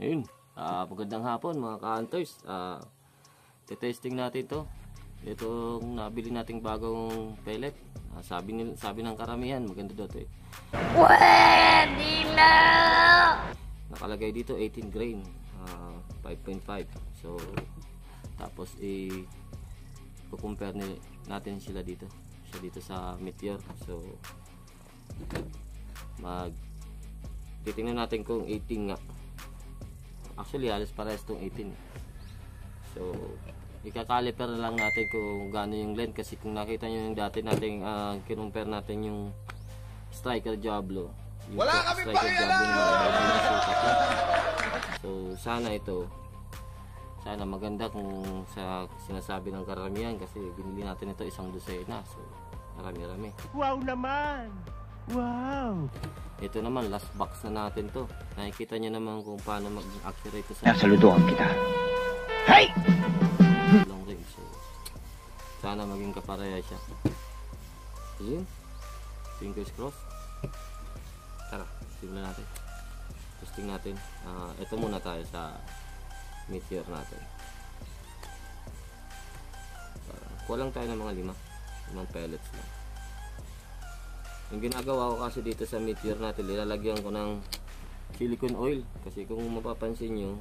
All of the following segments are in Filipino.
Ayun, magandang hapon mga ka-hunters. Testing natin to. Itong nabili nating bagong pellet. Sabi ng karamihan, maganda daw to eh. Pwede na! Nakalagay dito 18 grain, 5.5. So, tapos i-compare natin sila dito. Siya dito sa Meteor. So, titingnan natin kung 18 nga. Actually, halos parehas itong 18. So, ikakaliper na lang natin kung gaano yung length. Kasi kung nakita nyo yung dati nating kinumpare natin yung Striker Diablo. Wala kami pakialam! So, sana maganda kung sa sinasabi ng karamihan. Kasi binili natin ito isang dosena. So, marami-rami. Wow naman! Wow! Ito naman, last box na natin to. Nakikita nyo naman kung paano mag-accurate ito sa Saludoan kita. Hey! long range. So, sana maging kapareha siya. Ayun. Fingers crossed. Tara, simulan natin. Testing natin. Ito muna tayo sa Meteor natin. Kulang tayo ng mga 5 pellets lang. Yung ginagawa ko kasi dito sa Meteor natin, nilalagyan ko ng silicone oil. Kasi kung mapapansin nyo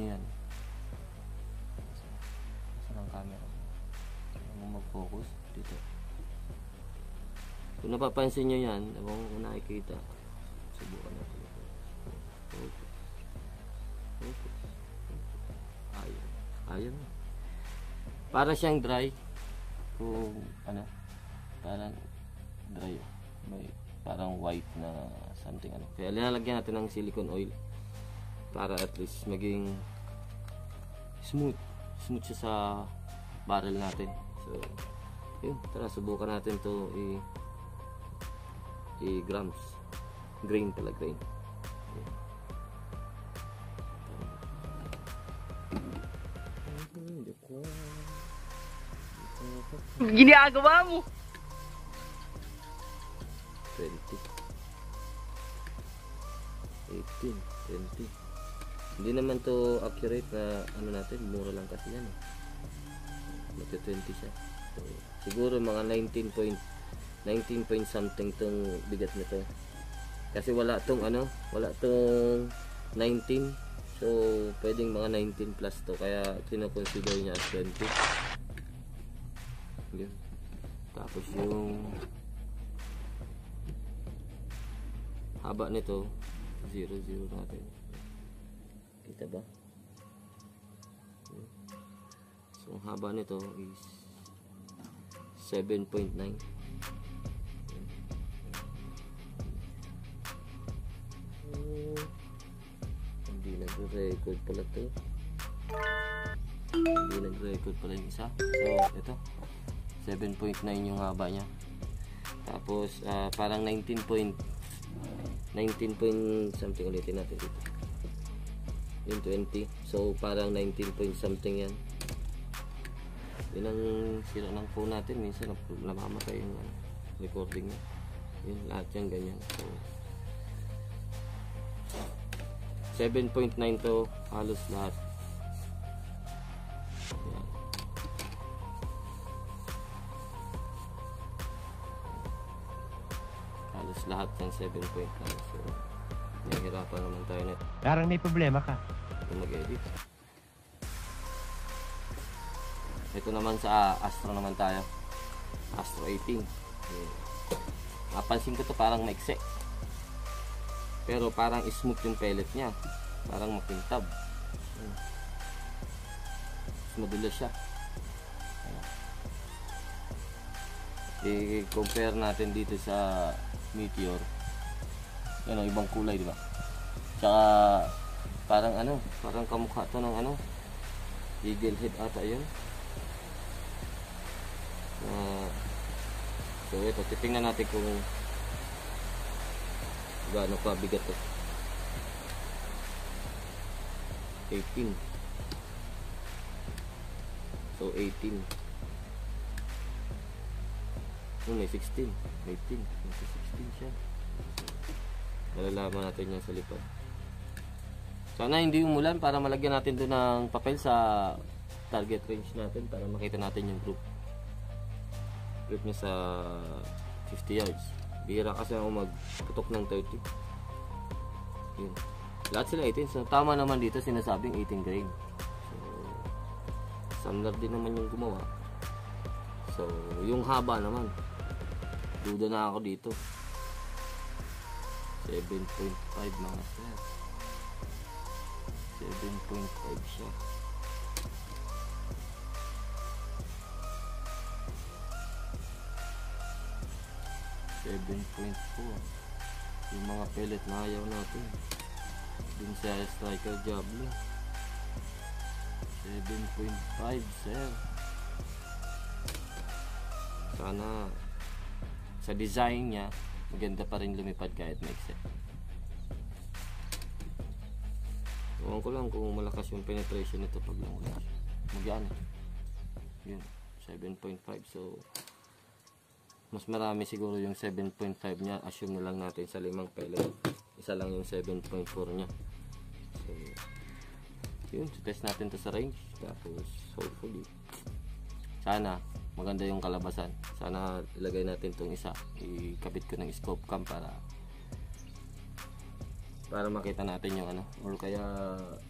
yan, saan ang camera? Kung mag-focus dito, kung napapansin nyo yan, kung nakikita, subukan natin ito. Ayun. Para siyang dry. Kung parang dry, may parang white na something kaya linalagyan natin ng silicone oil para at least maging smooth siya sa barrel natin. So yun, tara subukan natin to grams, grain. Ginagawa mo! 20, 18, 20. Hindi naman to accurate na natin, mura lang kasi yan eh. Magka 20 siya. So, siguro mga 19 point something tong bigat nito. Kasi wala tong 19. So, pwedeng mga 19 plus to, kaya kino-consider niya as 20. Yun. Tapos yung haba nito 0 natin, kita ba? So ang haba nito is 7.9. Hindi nag-record pala to. Hindi nag-record pala yung isa. So ito 7.9 yung haba niya. Tapos parang 19 point something, ulitin natin dito. Yung 20. So parang 19 point something yan. Yun ang sira ng phone natin. Minsan namamatay yung recording niya. Yun, lahat yan ganyan. So 7.9 to halos lahat. Yan. Halos lahat ng 7.9. So nahihirapan naman tayo na Parang may problema ka. kung mag-edit. Ito naman sa Astro naman tayo. Astro 18. Napansin ko to parang maikse. Pero parang smooth yung pellet niya. Parang makintab. Madulas siya. I-compare natin dito sa Meteor. Yan, ibang kulay, di ba? Tsaka parang parang kamukha to ng eagle head ata yun. So ito, titingnan natin kung gaano pa bigat to. 18. So 18. May 16. 18. May 16 siya. Malalaman natin yan sa lipad. Sana hindi umulan para malagyan natin doon ng papel sa target range natin para makita natin yung group niya sa 50 yards. Bihira kasi ako magputok ng 30. Yun. Lahat sila 18. So tama naman dito sinasabing 18 grain. So standard din naman yung gumawa. So yung haba naman, duda na ako dito. 7.5 mga sir. 7.5 siya. Yung mga pellet na ayaw natin dun sa striker Diablo. 7.5 sir. Sana sa design niya maganda pa rin lumipad kahit maikse. Ewan ko lang kung malakas yung penetration nito pag lang ulan. Magyaan yun, 7.5. So mas marami siguro yung 7.5 niya. Assume na lang natin sa 5 pellet, isa lang yung 7.4 niya. So yun, test natin to sa range. Tapos hopefully sana maganda yung kalabasan. Sana ilagay natin tong isa, ikabit ko ng scope cam para makita natin yung ano, or kaya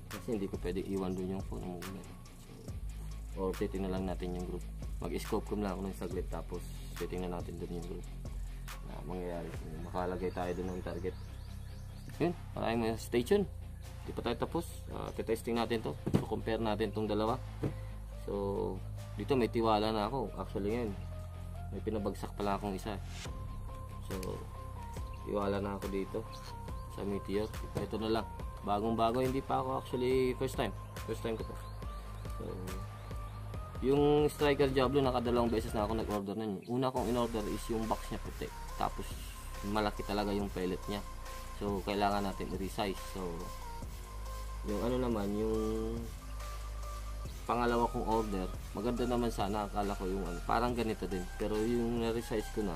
kasi hindi ko pwede iwan doon yung phone mo. So, or titingnan lang natin yung group. Mag-scope cam lang ako ng saglit tapos titingnan natin doon yung group na mangyayari. Makalagay tayo doon ng target. Yun, maraming stay tuned. Hindi pa tayo tapos. Testing natin to. So, compare natin tong dalawa. So dito may tiwala na ako. Actually ngayon may pinabagsak pala akong isa. So tiwala na ako dito sa Meteor. Ito na lang, bagong bago, hindi pa ako actually first time ko to. So yung striker Diablo nakadalawang beses na ako nag-order na yun. Una kong in-order is yung box niya puti, tapos malaki talaga yung pellet niya, so kailangan natin i-resize. So yung ano naman, yung pangalawa kong order, maganda naman sana, akala ko yung ano, parang ganito din, pero yung na-resize ko na,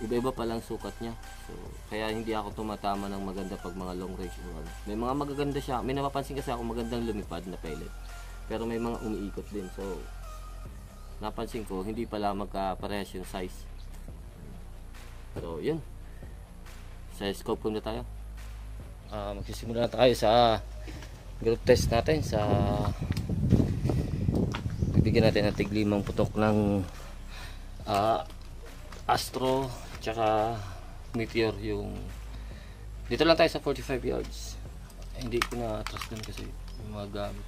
iba-iba pa lang sukat niya. So kaya hindi ako tumatama ng maganda pag mga long range or ano. May mga magaganda siya, may napapansin kasi ako magandang lumipad na pellet, pero may mga umiikot din. So napansin ko hindi pala magkaparehas yung size. So yun, sa scope ko na tayo. Magsisimula na tayo sa group test natin. Sa bibigyan natin ng tig-5 putok ng Astro tsaka Meteor. Yung dito lang tayo sa 45 yards. Hindi ko na trust din kasi yung mga gamit.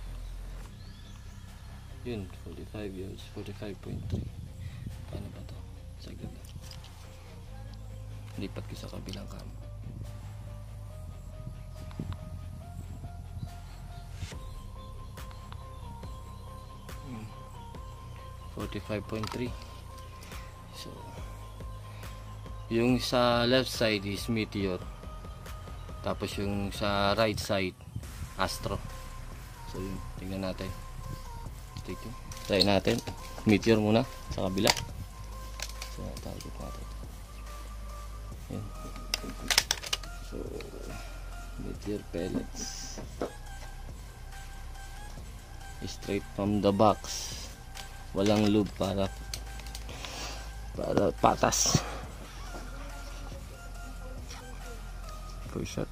Yun, 45 yards, 45.3. Paano ba to? Saglit lang, lipat ko sa kabilang cam. 45.3. So yung sa left side is Meteor, tapos yung sa right side Astro. So yun, tingnan natin. Try natin Meteor muna sa kabila. So target natin. Yan. So Meteor pellets straight from the box, walang lube para patas. First shot.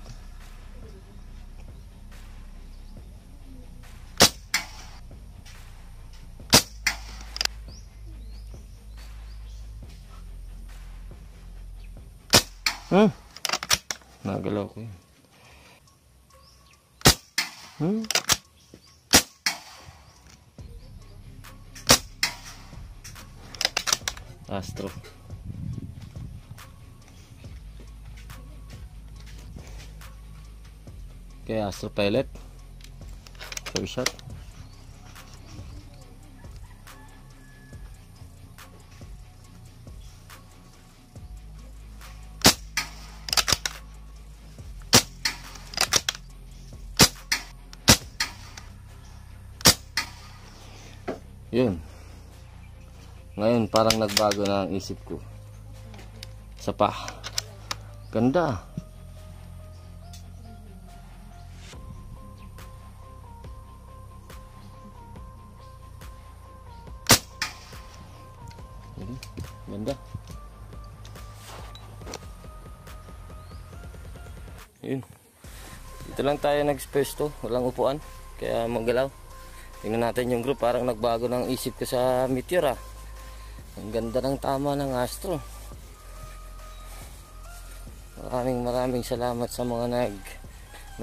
Nagalaw ko yun. Astro. Okay, Astro pellet. First shot. Yun. Ngayon parang nagbago na ang isip ko. Isa pa. Ganda. Ganda. Yun. Dito lang tayo nag-pwesto. Walang upuan. Kaya maggalaw. Tingnan natin yung group. Parang nagbago ng isip ko sa Meteor ah. Ang ganda ng tama ng Astro. Maraming salamat sa mga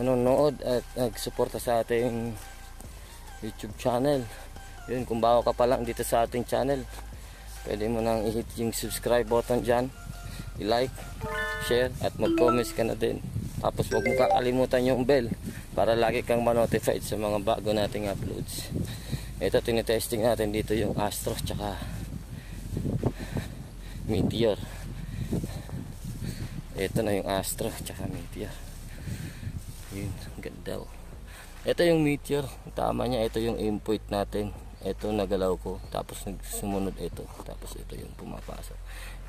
nanonood at nagsuporta sa ating YouTube channel. Yun, kung bago ka pa lang dito sa ating channel, pwede mo nang i-hit yung subscribe button dyan, i-like, share, at mag-comments ka na din. Tapos huwag mo kakalimutan yung bell para lagi kang ma-notified sa mga bago nating uploads. Ito, tinitesting natin dito yung Astro tsaka Meteor. Ito na yung Astro tsaka Meteor. Yun, ganda oh. Ito yung Meteor, tama niya. Ito yung aim point natin. Ito nagalaw ko, tapos sumunod ito, tapos ito yung pumapasok.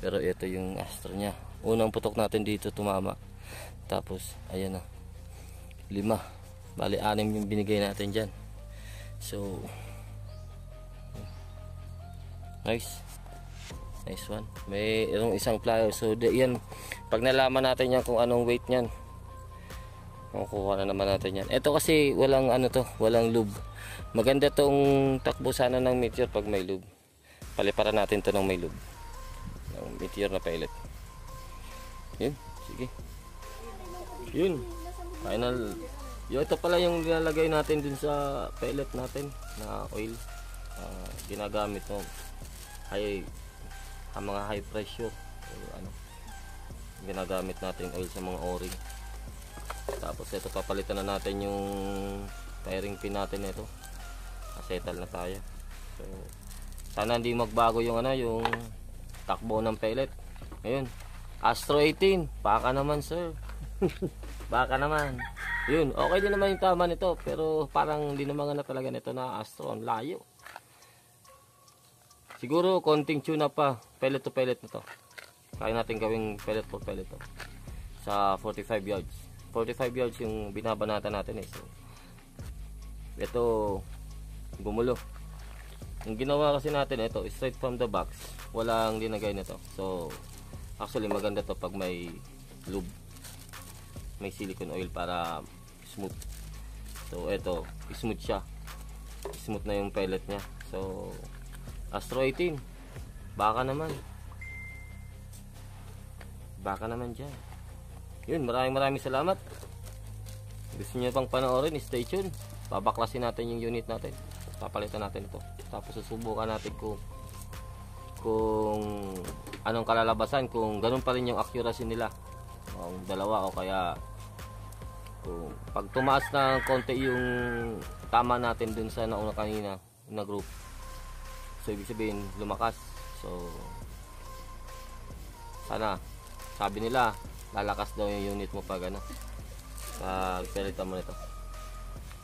Pero ito yung Astro niya. Unang putok natin dito tumama, tapos ayan na, 5, bali 6 yung binigay natin dyan. So nice one. May isang flyer. So yan, pag nalaman natin yan kung anong weight nyan, makukuha na naman natin yan. Ito kasi walang walang lube. Maganda tong takbo sana ng Meteor pag may lube. Paliparan natin to ng may lube, ng Meteor na pellet. Yun, sige. Yun, final. Ito pala yung nilalagay natin dun sa pellet natin na oil. Ginagamit ng mga high pressure. Ginagamit natin oil sa mga o-ring. Tapos ito, papalitan na natin yung firing pin natin nito. Settle na tayo. So sana hindi magbago yung yung takbo ng pellet. Ayun, Astro 18, baka naman sir. Baka naman. Yun, okay din naman yung tama nito, pero parang hindi naman na talaga nito na Astro, ang layo. Siguro konting tune up pa, pellet to pellet na to. Kaya natin gawing pellet for pellet to. Sa 45 yards. 45 yards yung binabanatan natin eh. So ito gumulo. Yung ginawa kasi natin ito, straight from the box, walang linagay nito. So actually maganda to pag may lube, may silicone oil para smooth. So ito, smooth siya, smooth na yung pellet nya. So Astro 18, baka naman dyan. Yun, maraming salamat. Gusto nyo pang panoorin, stay tuned. Babaklasin natin yung unit natin, papalitan natin ito, tapos susubukan natin kung anong kalalabasan, kung ganun pa rin yung accuracy nila, kung dalawa o kaya kung pag tumaas ng konti yung tama natin dun sa nauna kanina na group, so ibig sabihin lumakas. So sana, sabi nila lalakas daw yung unit mo pag pag pelitan mo nito.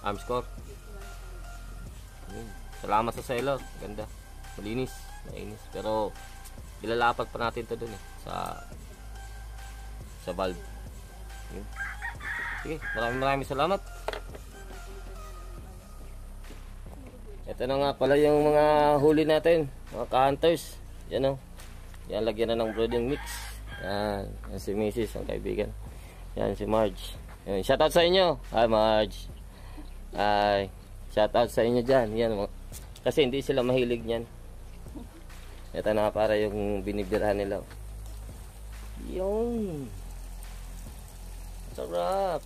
Armscore. Salamat sa seller, ganda, malinis, mainis, pero ilalapat pa natin to dun sa valve. Sige, maraming salamat. Ito na nga pala yung mga huli natin, mga ka-hunters. Yan o, yan, lagyan na ng brooding mix. Yan si Mrs., ang kaibigan. Yan si Marge. Yan, shoutout sa inyo. Hi Marge. Ay, shout out sa inyo dyan. Yan, kasi hindi sila mahilig niyan. Ito na para yung binibirahan nila. Yung sarap.